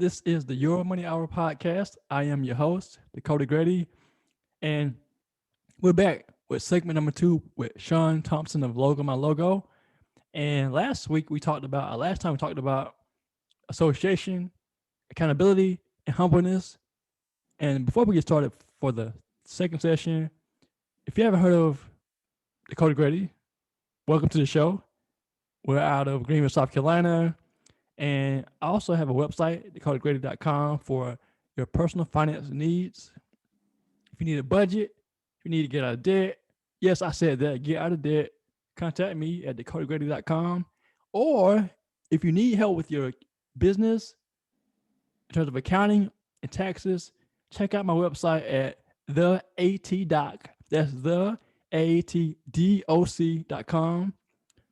This is the Your Money Hour podcast. I am your host, Dakota Grady, and we're back with segment number 2 with Shawn Thompson of Logo My Logo. And last time we talked about association, accountability, and humbleness. And before we get started for the second session, if you haven't heard of Dakota Grady, welcome to the show. We're out of Greenville, South Carolina. And I also have a website, dakotagrady.com, for your personal finance needs. If you need a budget, if you need to get out of debt, yes, I said that, get out of debt, contact me at dakotagrady.com. Or if you need help with your business in terms of accounting and taxes, check out my website at the ATDoc. That's the ATDOC.com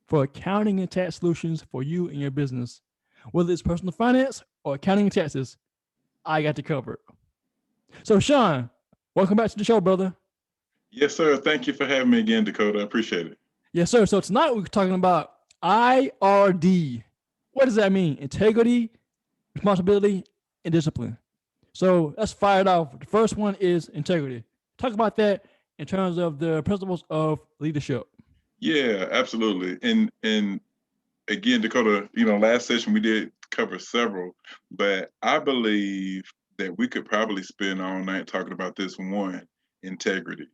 for accounting and tax solutions for you and your business. Whether it's personal finance or accounting and taxes, I got you covered. So, Shawn, welcome back to the show, brother. Yes, sir. Thank you for having me again, Dakota. I appreciate it. Yes, sir. So tonight we're talking about IRD. What does that mean? Integrity, responsibility, and discipline. So let's fire it off. The first one is integrity. Talk about that in terms of the principles of leadership. Yeah, absolutely. And again, Dakota, last session we did cover several, but I believe that we could probably spend all night talking about this one, integrity.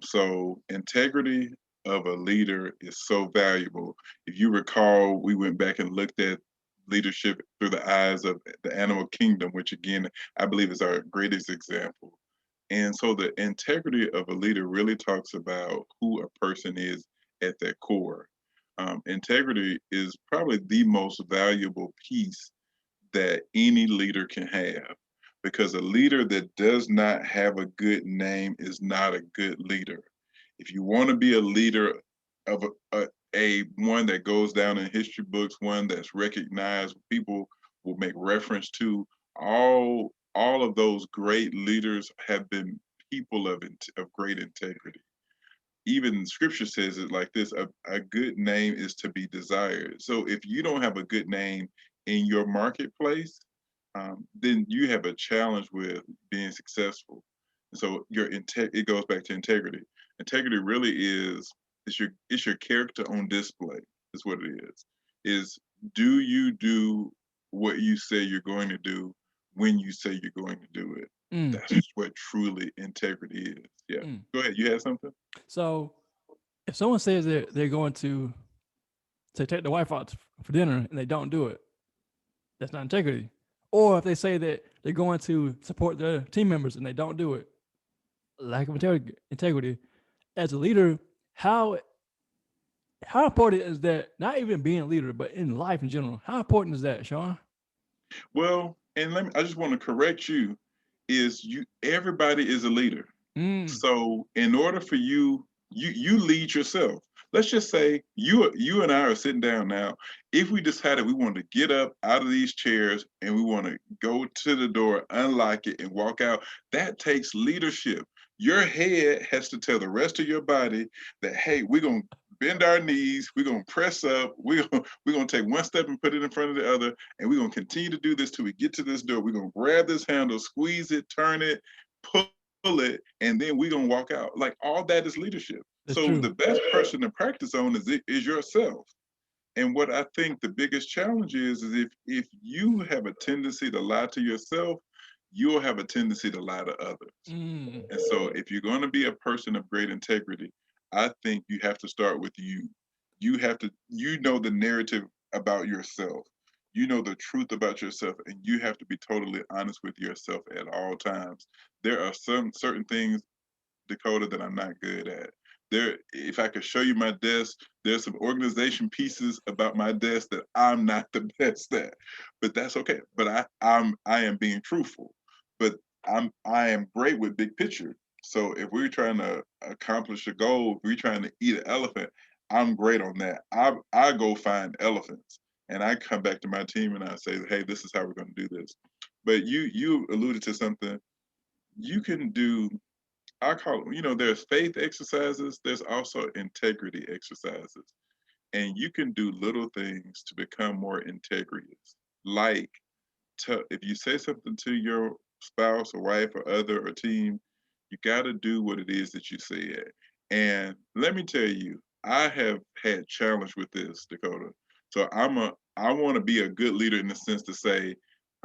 So integrity of a leader is so valuable. If you recall, we went back and looked at leadership through the eyes of the animal kingdom, which again, I believe is our greatest example. And so the integrity of a leader really talks about who a person is at their core. Integrity is probably the most valuable piece that any leader can have, because a leader that does not have a good name is not a good leader. If you want to be a leader of a one that goes down in history books, one that's recognized, people will make reference to, all of those great leaders have been people of great integrity. Even scripture says it like this: a good name is to be desired. So if you don't have a good name in your marketplace, then you have a challenge with being successful. And so it goes back to integrity. Integrity really it's your character on display. Is what it is. Is do you do what you say you're going to do when you say you're going to do it? Mm, That's just what truly integrity is. Yeah. mm. Go ahead. You had something? So, if someone says they're going to say take the wife out for dinner and they don't do it, that's not integrity. Or if they say that they're going to support their team members and they don't do it, lack of integrity. As a leader, how important is that? Not even being a leader, but in life in general. How important is that, Shawn? Well, and I just want to correct you. Is you everybody is a leader. Mm, So in order for you lead yourself. Let's just say you and I are sitting down now. If we decided we wanted to get up out of these chairs and we want to go to the door, unlock it, and walk out, that takes leadership. Your head has to tell the rest of your body that, hey, we're gonna bend our knees, we're gonna press up, we're gonna take one step and put it in front of the other, and we're gonna continue to do this till we get to this door. We're gonna grab this handle, squeeze it, turn it, pull it, and then we're gonna walk out. Like, all that is leadership. that's So true. the best person to practice on is yourself. And what I think the biggest challenge is if you have a tendency to lie to yourself, you'll have a tendency to lie to others. Mm, And so if you're going to be a person of great integrity, I think you have to start with you. You know the narrative about yourself. You know the truth about yourself, and you have to be totally honest with yourself at all times. There are some certain things, Dakota, that I'm not good at. If I could show you my desk, there's some organization pieces about my desk that I'm not the best at, but that's okay. But I am being truthful. But I am great with big picture. So if we're trying to accomplish a goal, if we're trying to eat an elephant, I'm great on that. I go find elephants and I come back to my team and I say, hey, this is how we're going to do this. But you alluded to something. You can do, I call it, there's faith exercises, there's also integrity exercises. And you can do little things to become more integrous, like if you say something to your spouse or wife or other or team, you got to do what it is that you said. And let me tell you, I have had challenge with this, Dakota. So I want to be a good leader in the sense to say,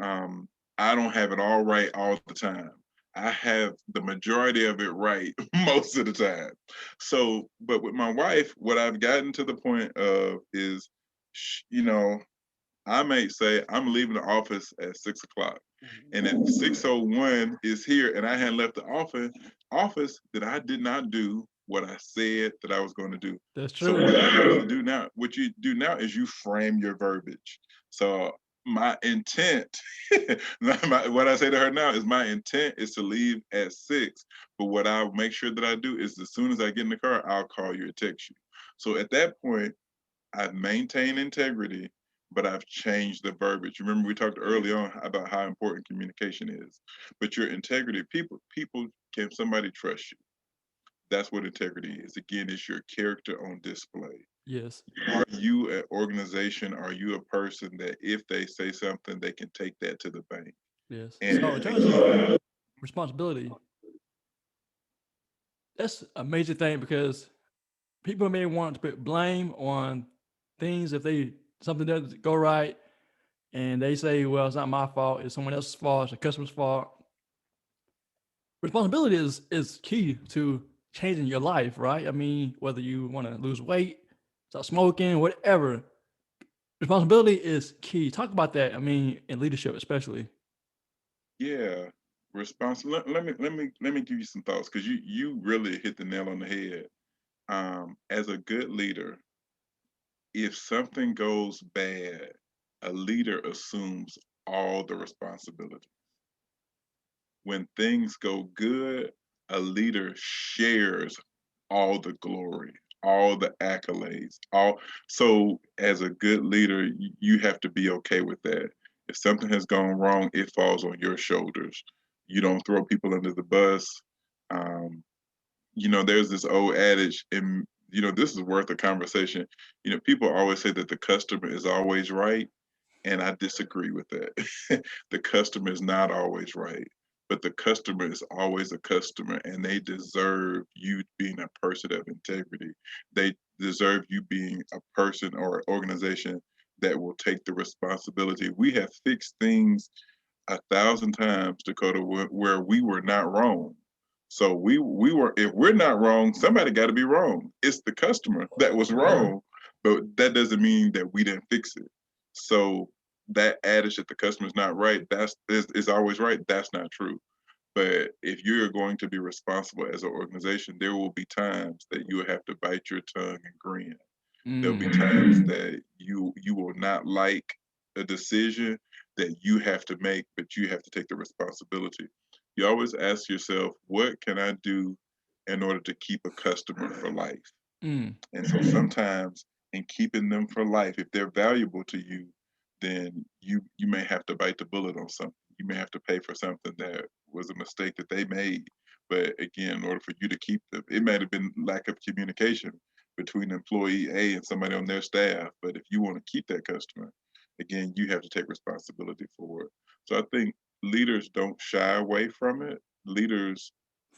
um, I don't have it all right all the time. I have the majority of it right most of the time. So, but with my wife, what I've gotten to the point of is, you know, I may say I'm leaving the office at 6 o'clock, and if 6:01 is here and I hadn't left the office, then I did not do what I said that I was going to do. That's So true. what I have to do now, what you do now is you frame your verbiage. So my intent, what I say to her now is my intent is to leave at 6. But what I'll make sure that I do is as soon as I get in the car, I'll call you or text you. So at that point, I've maintained integrity, but I've changed the verbiage. Remember, we talked early on about how important communication is. But your integrity, people, can somebody trust you? That's what integrity is. Again, it's your character on display. Yes. Are you an organization? Are you a person that if they say something, they can take that to the bank? Yes. So in And terms of again, responsibility, that's a major thing because people may want to put blame on things if they something doesn't go right and they say, well, it's not my fault, it's someone else's fault, it's the customer's fault. Responsibility is key to changing your life, right? I mean, whether you want to lose weight, stop smoking, whatever. Responsibility is key. Talk about that. I mean, in leadership, especially. yeah, responsible. Let me give you some thoughts because you really hit the nail on the head. As a good leader, if something goes bad, a leader assumes all the responsibility. When things go good, a leader shares all the glory, all the accolades, all. So as a good leader, you have to be okay with that. If something has gone wrong, it falls on your shoulders. You don't throw people under the bus. Um, there's this old adage, and this is worth a conversation. People always say that the customer is always right, and I disagree with that. The customer is not always right, but the customer is always a customer, and they deserve you being a person of integrity. They deserve you being a person or organization that will take the responsibility. We have fixed things 1,000 times, Dakota, where we were not wrong. So we were, if we're not wrong, somebody got to be wrong. It's the customer that was wrong, but that doesn't mean that we didn't fix it. So that adage that the customer's not right, that's is always right. That's not true. But if you're going to be responsible as an organization, there will be times that you will have to bite your tongue and grin. There'll be times that you will not like a decision that you have to make, but you have to take the responsibility. You always ask yourself, what can I do in order to keep a customer for life? Mm. And so sometimes in keeping them for life, if they're valuable to you, then you may have to bite the bullet on something. You may have to pay for something that was a mistake that they made. But again, in order for you to keep them, it might have been lack of communication between employee A and somebody on their staff. But if you want to keep that customer, again, you have to take responsibility for it. So I think leaders don't shy away from it. Leaders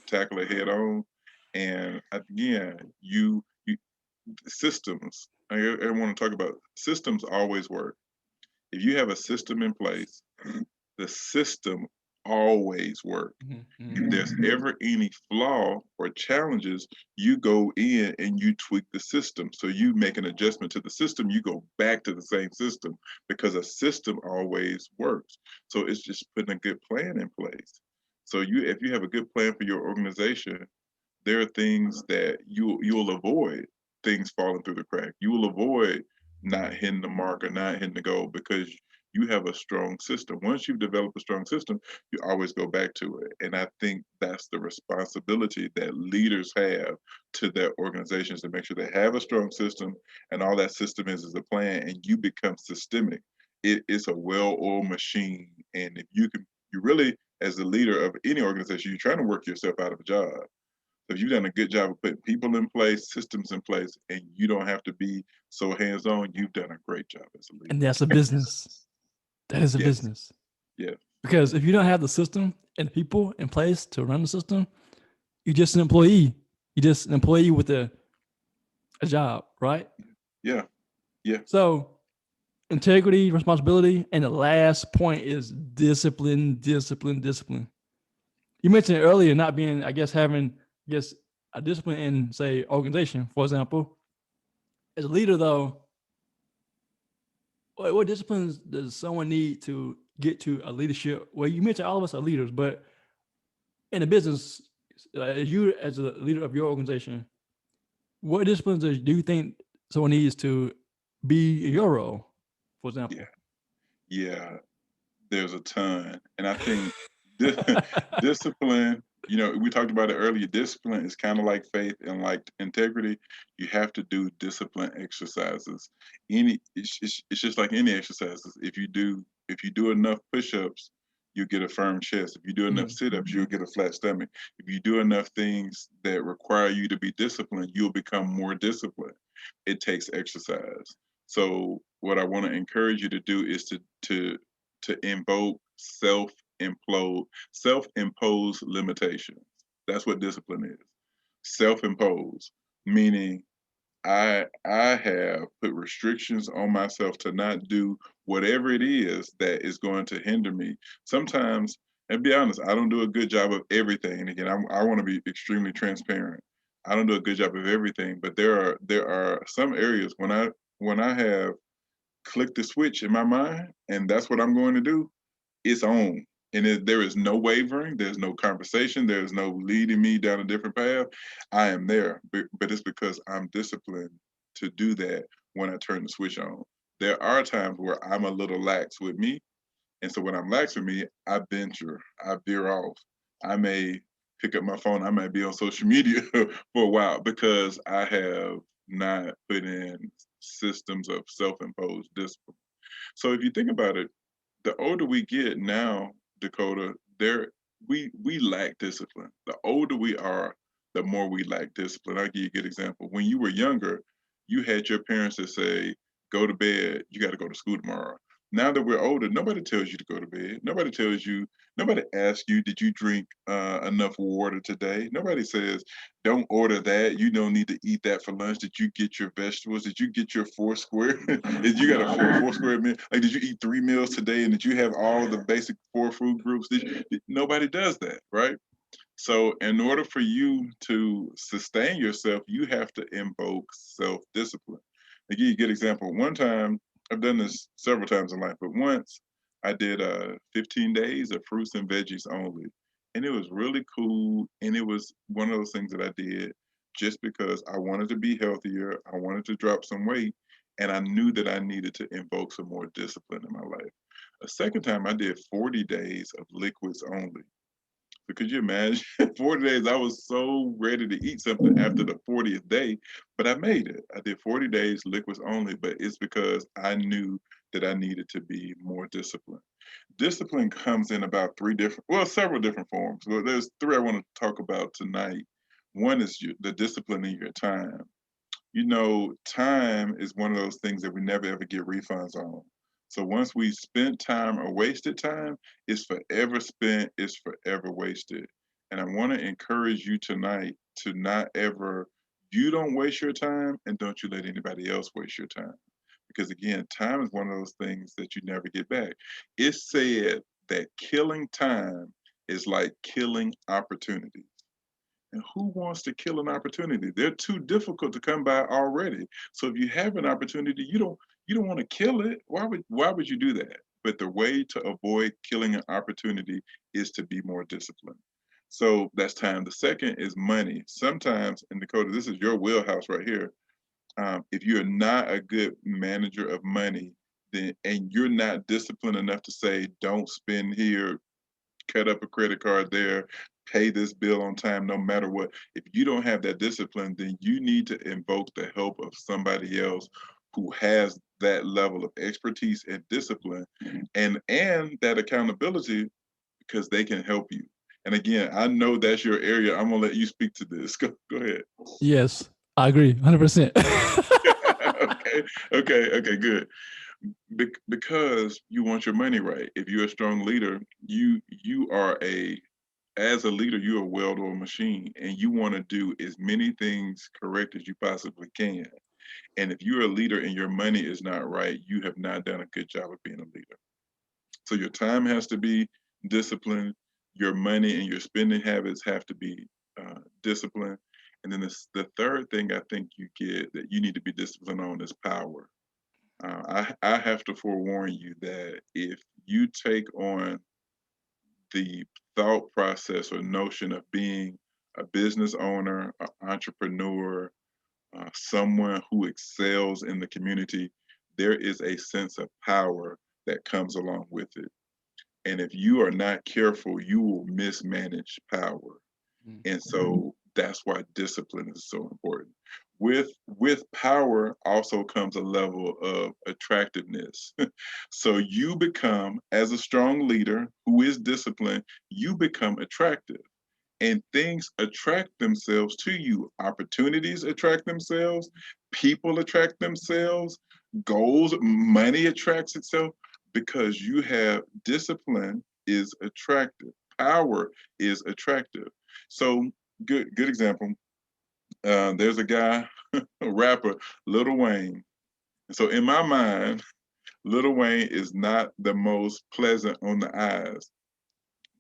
tackle it head on. And again, you systems. I want to talk about systems always work. If you have a system in place, the system always work. Mm-hmm. If there's ever any flaw or challenges, you go in and you tweak the system. So you make an adjustment to the system, you go back to the same system because a system always works. So it's just putting a good plan in place. So if you have a good plan for your organization, there are things that you'll avoid things falling through the crack. You will avoid not hitting the mark or not hitting the goal because you have a strong system. Once you've developed a strong system, you always go back to it. And I think that's the responsibility that leaders have to their organizations to make sure they have a strong system and all that system is a plan and you become systemic. It's a well-oiled machine. And if you really, as the leader of any organization, you're trying to work yourself out of a job. So if you've done a good job of putting people in place, systems in place, and you don't have to be so hands-on, you've done a great job as a leader. And that's a business. That is a Yes, business. Yeah. Because if you don't have the system and the people in place to run the system, you're just an employee. You're just an employee with a job, right? Yeah. Yeah. So integrity, responsibility, and the last point is discipline, discipline, discipline. You mentioned earlier not being, I guess, having, I guess, a discipline in, say, organization, for example. As a leader, though, what disciplines does someone need to get to a leadership? Well, you mentioned all of us are leaders, but in a business, as you as a leader of your organization, what disciplines do you think someone needs to be in your role, for Yeah. example? Yeah. There's a ton. And I think di- discipline, we talked about it earlier. Discipline is kind of like faith and like integrity. You have to do discipline exercises. It's just like any exercises. If you do enough push-ups, you get a firm chest. If you do enough Mm. sit-ups, you'll get a flat stomach. If you do enough things that require you to be disciplined, you'll become more disciplined. It takes exercise. So what I want to encourage you to do is to invoke self-imposed limitations. That's what discipline is. Self-imposed, meaning I have put restrictions on myself to not do whatever it is that is going to hinder me. Sometimes, and be honest, I don't do a good job of everything. And again, I want to be extremely transparent. I don't do a good job of everything, but there are some areas when I have clicked the switch in my mind, and that's what I'm going to do. It's on. And there is no wavering. There's no conversation. There's no leading me down a different path. I am there, but it's because I'm disciplined to do that when I turn the switch on. There are times where I'm a little lax with me. And so when I'm lax with me, I venture, I veer off. I may pick up my phone. I might be on social media for a while because I have not put in systems of self-imposed discipline. So if you think about it, the older we get now, Dakota, we lack discipline. The older we are, the more we lack discipline. I'll give you a good example. When you were younger, you had your parents that say, go to bed, you got to go to school tomorrow. Now that we're older, nobody tells you to go to bed. Nobody asks you, did you drink enough water today? Nobody says, don't order that. You don't need to eat that for lunch. Did you get your vegetables? Did you get your four square? Did you got a four square meal? Like, did you eat 3 meals today? And did you have all the basic four food groups? Nobody does that, right? So, in order for you to sustain yourself, you have to invoke self discipline. To give you a good example, one time, I've done this several times in life, but once I did 15 days of fruits and veggies only. And it was really cool. And it was one of those things that I did just because I wanted to be healthier. I wanted to drop some weight. And I knew that I needed to invoke some more discipline in my life. A second time, I did 40 days of liquids only. So could you imagine? 40 days, I was so ready to eat something after the 40th day, but I made it. I did 40 days liquids only, but it's because I knew that I needed to be more disciplined. Discipline comes in about several different forms. Well, there's three I want to talk about tonight. One is the discipline in your time. Time is one of those things that we never ever get refunds on. So once we spent time or wasted time, it's forever spent, it's forever wasted. And I want to encourage you tonight to not ever, you don't waste your time and don't you let anybody else waste your time. Because again, time is one of those things that you never get back. It's said that killing time is like killing opportunity. And who wants to kill an opportunity? They're too difficult to come by already. So if you have an opportunity, you don't want to kill it. Why would you do that? But the way to avoid killing an opportunity is to be more disciplined. So that's time. The second is money. Sometimes, and Dakota, this is your wheelhouse right here. If you're not a good manager of money, then and you're not disciplined enough to say, don't spend here, cut up a credit card there, pay this bill on time, no matter what. If you don't have that discipline, then you need to invoke the help of somebody else who has that level of expertise and discipline and that accountability because they can help you. And again, I know that's your area. I'm gonna let you speak to this. Go ahead. Yes, I agree, 100%. Okay, okay, good. Because you want your money right. If you're a strong leader, you are a as a leader, you're a well-oiled machine, and you want to do as many things correct as you possibly can. And if you're a leader and your money is not right, you have not done a good job of being a leader. So your time has to be disciplined. Your money and your spending habits have to be disciplined. And then the third thing I think you get that you need to be disciplined on is power. I have to forewarn you that if you take on the thought process or notion of being a business owner, an entrepreneur, someone who excels in the community, there is a sense of power that comes along with it. And if you are not careful, you will mismanage power. And so that's why discipline is so important. With power also comes a level of attractiveness. So you become, as a strong leader who is disciplined, you become attractive, and things attract themselves to you. Opportunities attract themselves, people attract themselves, goals, money attracts itself, because you have discipline is attractive, power is attractive. So good example. There's a guy, a rapper, Lil Wayne. So in my mind, Lil Wayne is not the most pleasant on the eyes,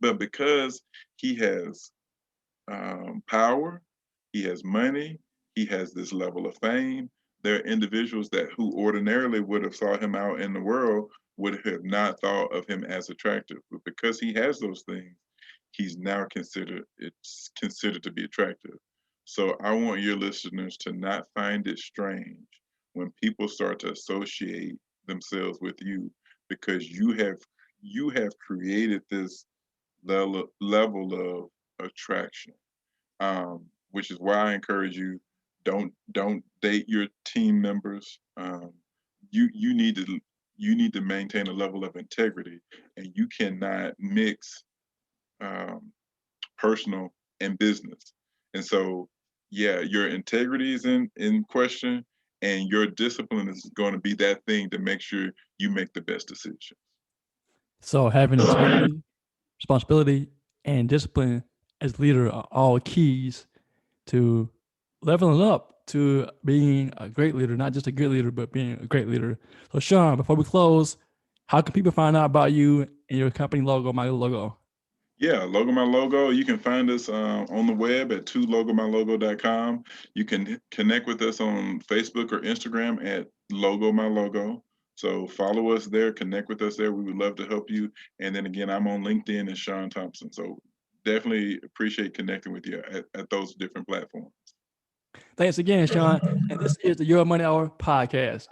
but because he has power, he has money, he has this level of fame. There are individuals that who ordinarily would have saw him out in the world would have not thought of him as attractive, but because he has those things, he's now considered to be attractive. So I want your listeners to not find it strange when people start to associate themselves with you, because you have created this level of attraction, which is why I encourage you, don't date your team members. You need to maintain a level of integrity, and you cannot mix um, personal and business. And so, yeah, your integrity is in question, and your discipline is going to be that thing to make sure you make the best decision. So having integrity, responsibility, and discipline as leader are all keys to leveling up to being a great leader, not just a good leader, but being a great leader. So Shawn, before we close, how can people find out about you and your company logo, my logo? Yeah, Logo My Logo. You can find us on the web at 2logomylogo.com. You can connect with us on Facebook or Instagram at Logo My Logo. So follow us there, connect with us there. We would love to help you. And then again, I'm on LinkedIn as Shawn Thompson. So definitely appreciate connecting with you at those different platforms. Thanks again, Shawn. And this is the Your Money Hour podcast.